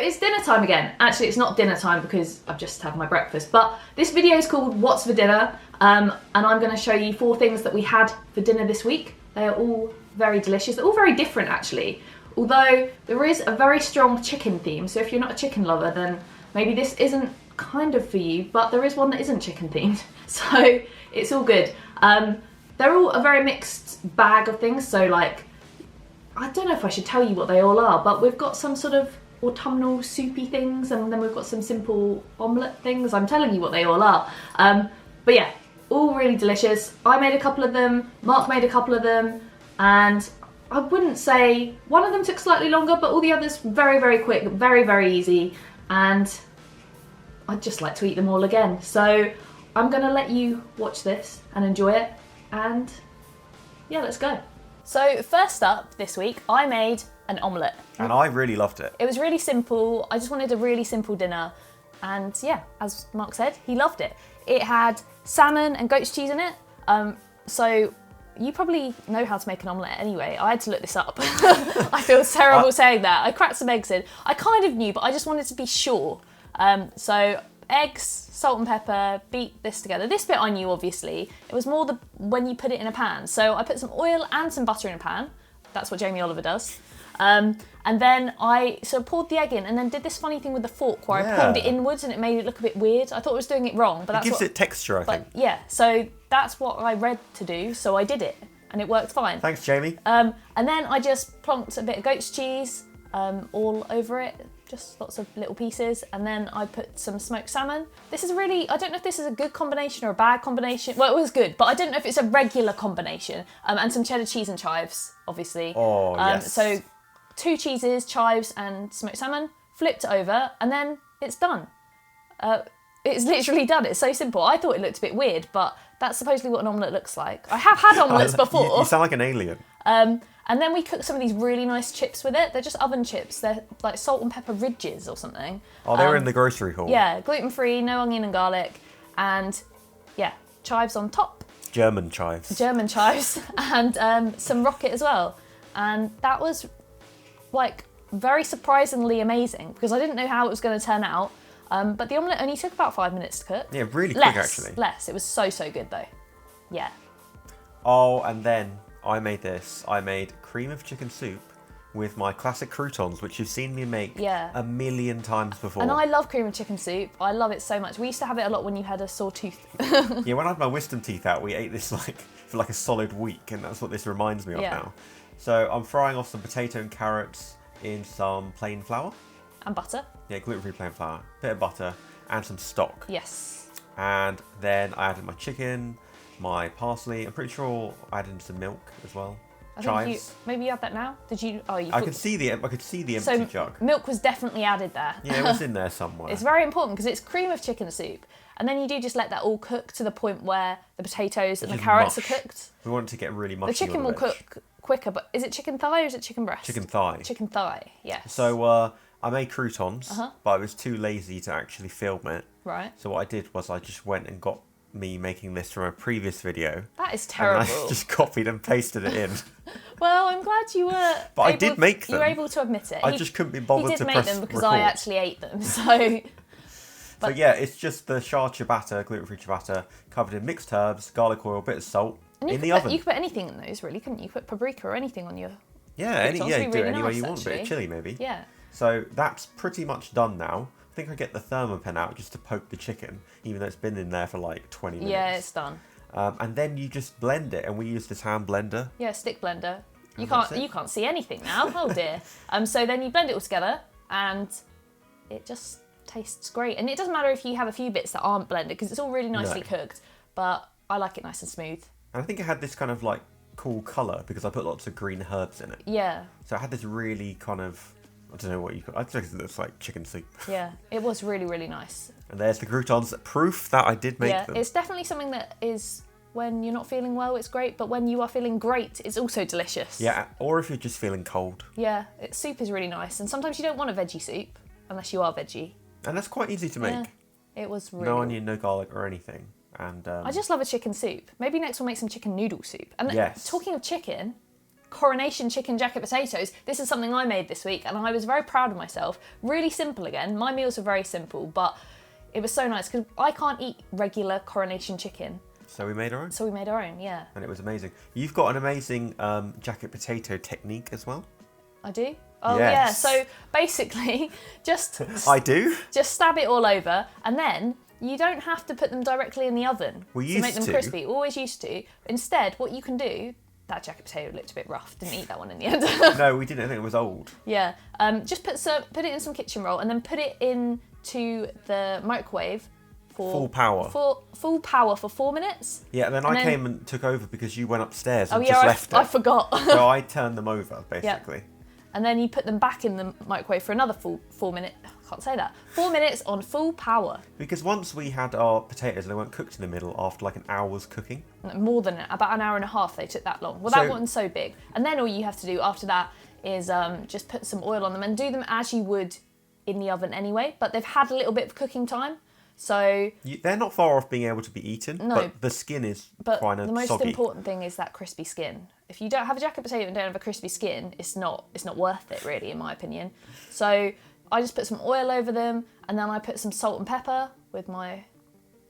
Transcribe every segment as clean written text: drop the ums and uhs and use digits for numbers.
it's dinner time again. Actually, it's not dinner time because I've just had my breakfast, but this video is called What's for Dinner, and I'm going to show you 4 things that we had for dinner this week. They are all very delicious. They're all very different actually, although there is a very strong chicken theme, so if you're not a chicken lover, then maybe this isn't kind of for you, but there is one that isn't chicken themed, so it's all good. They're all a very mixed bag of things, so like, I don't know if I should tell you what they all are, but we've got some sort of autumnal soupy things, and then we've got some simple omelette things. I'm telling you what they all are. But yeah, all really delicious. I made a couple of them, Mark made a couple of them, and I wouldn't say, one of them took slightly longer, but all the others very, very quick, very, very easy, and I'd just like to eat them all again. So I'm gonna let you watch this and enjoy it, and yeah, let's go. So first up this week, I made an omelette. And I really loved it. It was really simple. I just wanted a really simple dinner. And yeah, as Mark said, he loved it. It had salmon and goat's cheese in it. So you probably know how to make an omelette anyway. I had to look this up. I feel terrible saying that. I cracked some eggs in. I kind of knew, but I just wanted to be sure. So eggs, salt and pepper, beat this together. This bit I knew, obviously. It was more when you put it in a pan. So I put some oil and some butter in a pan. That's what Jamie Oliver does. And then I sort of poured the egg in and then did this funny thing with the fork where I pulled it inwards and it made it look a bit weird. I thought I was doing it wrong, but that's it gives it texture, I think. Yeah, so that's what I read to do, so I did it and it worked fine. Thanks, Jamie. And then I just plonked a bit of goat's cheese all over it. Just lots of little pieces, and then I put some smoked salmon. This is really, I don't know if this is a good combination or a bad combination. Well, it was good, but I don't know if it's a regular combination. And some cheddar cheese and chives, obviously. Oh, yes. So 2 cheeses, chives, and smoked salmon, flipped it over, and then it's done. It's literally done. It's so simple. I thought it looked a bit weird, but that's supposedly what an omelette looks like. I have had omelettes before. You sound like an alien. And then we cooked some of these really nice chips with it. They're just oven chips. They're like salt and pepper ridges or something. Oh, they were in the grocery haul. Yeah, gluten-free, no onion and garlic. And yeah, chives on top. German chives. German chives. And some rocket as well. And that was like very surprisingly amazing because I didn't know how it was going to turn out. But the omelette only took about 5 minutes to cook. Yeah, really quick actually. Less. It was so, so good though. Yeah. Oh, and then I made this. I made cream of chicken soup with my classic croutons, which you've seen me make a million times before. And I love cream of chicken soup. I love it so much. We used to have it a lot when you had a sore tooth. Yeah, when I had my wisdom teeth out, we ate this for like a solid week, and that's what this reminds me of now. So I'm frying off some potato and carrots in some plain flour. And butter. Yeah, gluten-free plain flour. Bit of butter and some stock. Yes. And then I added my chicken, my parsley. I'm pretty sure I added some milk as well. Chives. Maybe you had that now? Did you? Oh, you. I could see the empty jug. Milk was definitely added there. Yeah, it was in there somewhere. It's very important because it's cream of chicken soup, and then you do just let that all cook to the point where the potatoes and the carrots are cooked. We want it to get really mushy. The chicken will cook quicker, but is it chicken thigh or is it chicken breast? Chicken thigh. Chicken thigh. Yes. So I made croutons, but I was too lazy to actually film it. Right. So what I did was I just went and got me making this from a previous video. That is terrible. And I just copied and pasted it in. Well, I'm glad you were. But I did make them. You were able to admit it. I just couldn't be bothered to press record. He did make them because I actually ate them. So. So yeah, it's just the char ciabatta, gluten-free ciabatta, covered in mixed herbs, garlic oil, bit of salt in the oven. You could put anything in those, really, couldn't you? Put paprika or anything on your. Yeah, do it any way you want. Bit of chili maybe. Yeah. So that's pretty much done now. I think I get the Thermopen out just to poke the chicken, even though it's been in there for like 20 minutes. Yeah, it's done. And then you just blend it, and we use this hand blender. Yeah, stick blender. You can't see anything now. Oh dear. So then you blend it all together, and it just tastes great. And it doesn't matter if you have a few bits that aren't blended because it's all really nicely cooked. But I like it nice and smooth. And I think it had this kind of like cool colour because I put lots of green herbs in it. Yeah. So it had this really kind of, I don't know what you call it. I think it looks like chicken soup. Yeah, it was really, really nice. And there's the croutons, proof that I did make them. Yeah, it's definitely something that is, when you're not feeling well, it's great, but when you are feeling great, it's also delicious. Yeah, or if you're just feeling cold. Yeah, soup is really nice, and sometimes you don't want a veggie soup, unless you are veggie. And that's quite easy to make. Yeah, it was really... No onion, no garlic or anything. And I just love a chicken soup. Maybe next we'll make some chicken noodle soup. And yes. Talking of chicken, Coronation chicken jacket potatoes. This is something I made this week and I was very proud of myself. Really simple again. My meals are very simple, but it was so nice because I can't eat regular Coronation chicken. So we made our own? So we made our own, yeah. And it was amazing. You've got an amazing jacket potato technique as well. I do? Oh yes. Yeah, so basically just... I do? Just stab it all over and then you don't have to put them directly in the oven to make them crispy. Always used to. Instead, what you can do... That jacket potato looked a bit rough. Didn't eat that one in the end. No, we didn't. I think it was old. Yeah. Just put it in some kitchen roll and then put it into the microwave for full power. Full power for 4 minutes. Yeah, and then I came and took over because you went upstairs and just left it. I forgot. So I turned them over basically. Yep. And then you put them back in the microwave for another 4 minutes. I can't say that. 4 minutes on full power. Because once we had our potatoes and they weren't cooked in the middle after like an hour's cooking. More than about an hour and a half they took that long. Well, that wasn't so big. And then all you have to do after that is just put some oil on them and do them as you would in the oven anyway. But they've had a little bit of cooking time. So they're not far off being able to be eaten, but the skin is kind of the most soggy. important thing is that crispy skin. If you don't have a jacket potato and don't have a crispy skin, it's not worth it really, in my opinion. So I just put some oil over them and then I put some salt and pepper with my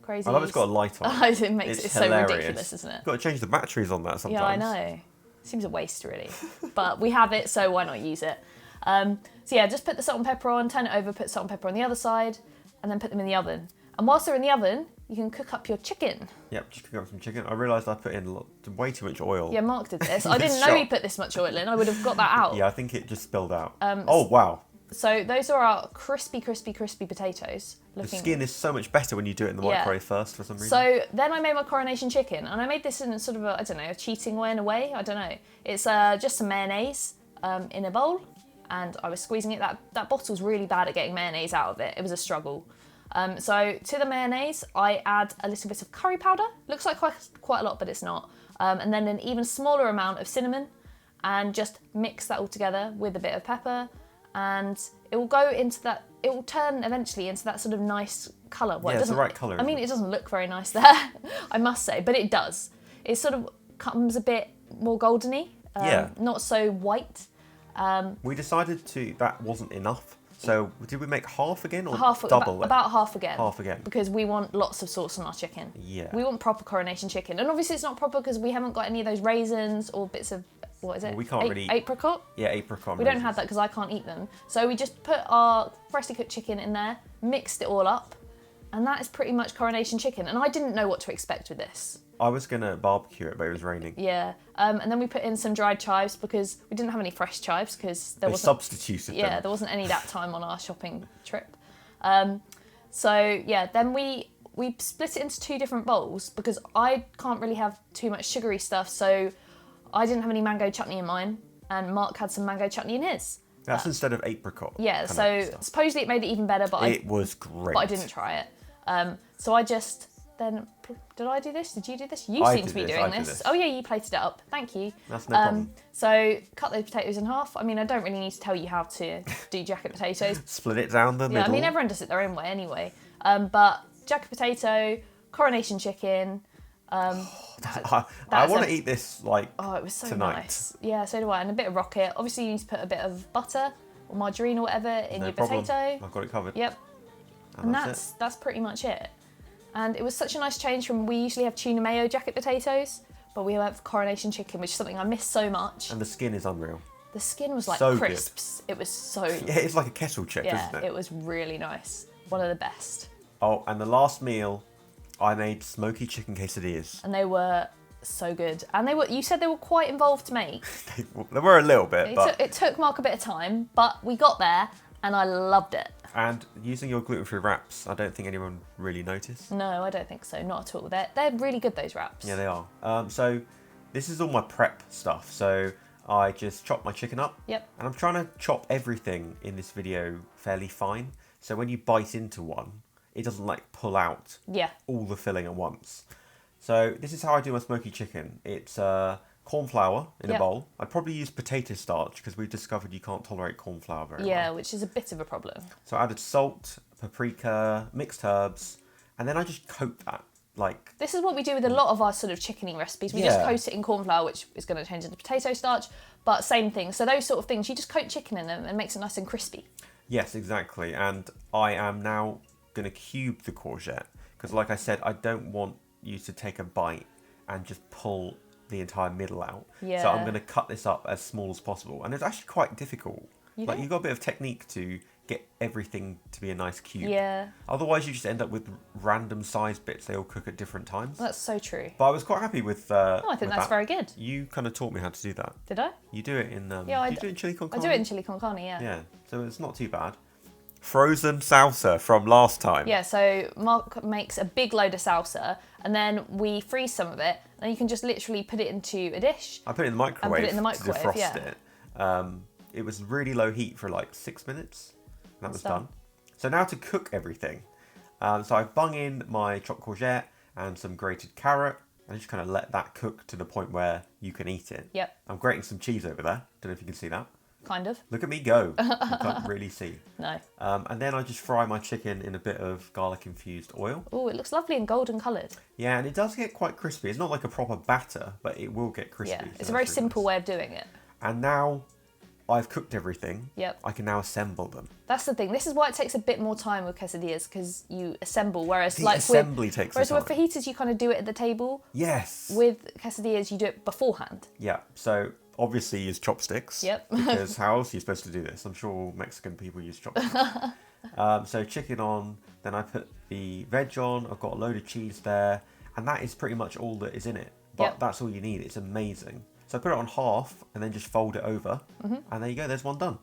crazy. I love it's got a light on. It's so ridiculous, isn't it? You've got to change the batteries on that sometimes. Yeah, I know. Seems a waste really, but we have it, so why not use it? So yeah, just put the salt and pepper on, turn it over, put salt and pepper on the other side, and then put them in the oven. And whilst they're in the oven, you can cook up your chicken. Yep, just cook up some chicken. I realised I put in way too much oil. Yeah, Mark did this. I didn't know he put this much oil in. I would have got that out. Yeah, I think it just spilled out. Oh, wow. So those are our crispy potatoes. The skin is so much better when you do it in the microwave first for some reason. So then I made my Coronation chicken, and I made this in sort of a, I don't know, a cheating way in a way. I don't know. It's just some mayonnaise in a bowl, and I was squeezing it. That bottle's really bad at getting mayonnaise out of it. It was a struggle. So to the mayonnaise, I add a little bit of curry powder. Looks like quite a lot, but it's not. And then an even smaller amount of cinnamon, and just mix that all together with a bit of pepper, and it will go into that. It will turn eventually into that sort of nice colour. Well, it's the right colour. I mean, it doesn't look very nice there, I must say, but it does. It sort of comes a bit more goldeny, not so white. We decided that wasn't enough. So did we make half again or double? About half again. Half again. Because we want lots of sauce on our chicken. Yeah. We want proper Coronation chicken. And obviously it's not proper because we haven't got any of those raisins or bits of, what is it? Well, we can't really... Apricot? Yeah, apricot. We don't have that because I can't eat them. So we just put our freshly cooked chicken in there, mixed it all up, and that is pretty much Coronation chicken. And I didn't know what to expect with this. I was going to barbecue it, but it was raining. Yeah. And then we put in some dried chives because we didn't have any fresh chives because there wasn't... substituted them. Yeah, there wasn't any that time on our shopping trip. So yeah, then we split it into 2 different bowls because I can't really have too much sugary stuff, so I didn't have any mango chutney in mine, and Mark had some mango chutney in his. That's instead of apricot. Yeah, so supposedly it made it even better, but it was great. But I didn't try it. So I just... Then, did I do this? Did you do this? You seem to be doing this. Oh yeah, you plated it up. Thank you. That's no problem. So cut those potatoes in half. I mean, I don't really need to tell you how to do jacket potatoes. Split it down the middle. Yeah, I mean, everyone does it their own way anyway. But jacket potato, Coronation chicken. I want to eat this like it was so tonight. Nice. Yeah, so do I. And a bit of rocket. Obviously, you need to put a bit of butter or margarine or whatever in your potato. I've got it covered. Yep. And that's pretty much it. And it was such a nice change from, we usually have tuna mayo jacket potatoes, but we have Coronation chicken, which is something I miss so much. And the skin is unreal. The skin was like so crisps. Good. It was so... Yeah, it's like a kettle chip, isn't it? Yeah, it was really nice. One of the best. Oh, and the last meal, I made smoky chicken quesadillas. And they were so good. And you said they were quite involved to make. They were a little bit, but... It took Mark a bit of time, but we got there, and I loved it. And using your gluten-free wraps, I don't think anyone really noticed. No, I don't think so. Not at all. They're really good, those wraps. Yeah, they are. So this is all my prep stuff. So I just chopped my chicken up. Yep. And I'm trying to chop everything in this video fairly fine. So when you bite into one, it doesn't like pull out all the filling at once. So this is how I do my smoky chicken. It's corn flour in a bowl. I'd probably use potato starch because we've discovered you can't tolerate corn flour very well. Yeah, which is a bit of a problem. So I added salt, paprika, mixed herbs, and then I just coat that like... This is what we do with a lot of our sort of chickening recipes. We just coat it in corn flour, which is going to change into potato starch, but same thing. So those sort of things, you just coat chicken in them and it makes it nice and crispy. Yes, exactly. And I am now going to cube the courgette because, like I said, I don't want you to take a bite and just pull the entire middle out. Yeah. So I'm going to cut this up as small as possible. And it's actually quite difficult. You've got a bit of technique to get everything to be a nice cube. Yeah. Otherwise, you just end up with random size bits. They all cook at different times. That's so true. But I was quite happy with I think that's very good. You kind of taught me how to do that. Did I? You do it in... do you do it in chili con carne? I do it in chili con carne, yeah. Yeah, so it's not too bad. Frozen salsa from last time. Yeah, so Mark makes a big load of salsa and then we freeze some of it and you can just literally put it into a dish. I put it in the microwave, and put it in the microwave to defrost it. It was really low heat for like 6 minutes. And that was done. So now to cook everything. So I've bung in my chopped courgette and some grated carrot and just kind of let that cook to the point where you can eat it. Yep. I'm grating some cheese over there. Don't know if you can see that. Kind of. Look at me go. You can't really see. No. And then I just fry my chicken in a bit of garlic infused oil. Oh, it looks lovely and golden coloured. Yeah, and it does get quite crispy. It's not like a proper batter, but it will get crispy. Yeah, so it's a very simple way of doing it. And now I've cooked everything. Yep. I can now assemble them. That's the thing. This is why it takes a bit more time with quesadillas because you assemble, whereas The assembly takes whereas time. with fajitas you kind of do it at the table. Yes. With quesadillas you do it beforehand. Yeah. So obviously use chopsticks. Yep. Because how else are you supposed to do this? I'm sure Mexican people use chopsticks. So chicken on, then I put the veg on. I've got a load of cheese there, and that is pretty much all that is in it. But that's all you need. It's amazing. So I put it on half and then just fold it over, and there you go. There's one done.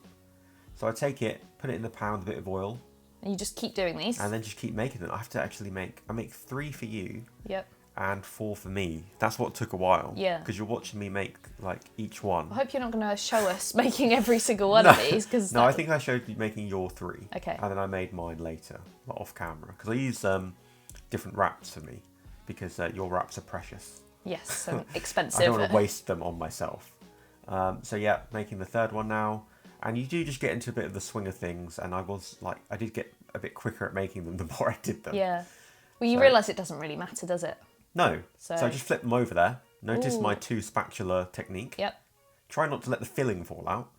So I take it, put it in the pan with a bit of oil, and you just keep doing these. and then just keep making them. I have to actually I make 3 for you. Yep. And 4 for me. That's what took a while. Yeah. Because you're watching me make like each one. I hope you're not going to show us making every single one of these. Cause no, I think I showed you making your 3. Okay. And then I made mine later, off camera. Because I use different wraps for me. Because your wraps are precious. Yes, and expensive. I don't want to waste them on myself. So yeah, making the 3rd one now. And you do just get into a bit of the swing of things. And I did get a bit quicker at making them the more I did them. Yeah. Well, you realise it doesn't really matter, does it? No. So I just flip them over there. Notice my 2 spatula technique. Yep. Try not to let the filling fall out.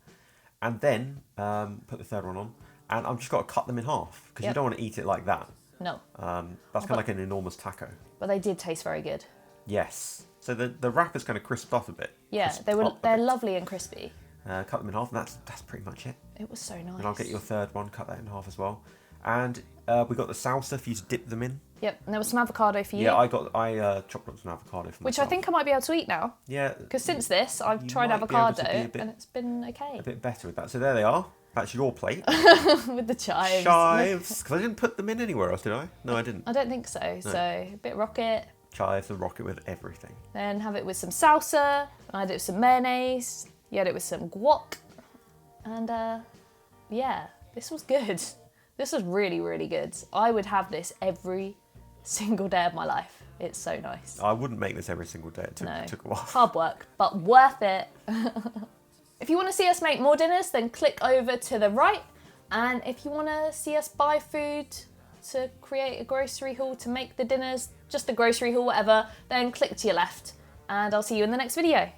And then put the 3rd one on. And I've just got to cut them in half. Because you don't want to eat it like that. No. That's kind of like an enormous taco. But they did taste very good. Yes. So the wrap is kind of crisped off a bit. Yeah, they're lovely and crispy. Cut them in half, and that's pretty much it. It was so nice. And I'll get your 3rd one, cut that in half as well. And we got the salsa for you to dip them in. Yep, and there was some avocado for you. Yeah, I chopped up some avocado for myself. Which I think I might be able to eat now. Yeah. Because since this, I've tried avocado and it's been okay. A bit better with that. So there they are. That's your plate. With the chives. Chives. Because I didn't put them in anywhere else, did I? No, I didn't. I don't think so. No. So a bit rocket. Chives and rocket with everything. Then have it with some salsa. And I had it with some mayonnaise. You had it with some guac. And yeah, this was good. This was really, really good. I would have this every single day of my life. It's so nice. I wouldn't make this every single day. It took a while. Hard work, but worth it. If you want to see us make more dinners, then click over to the right. And if you want to see us buy food to create a grocery haul to make the dinners, just the grocery haul, whatever, then click to your left. And I'll see you in the next video.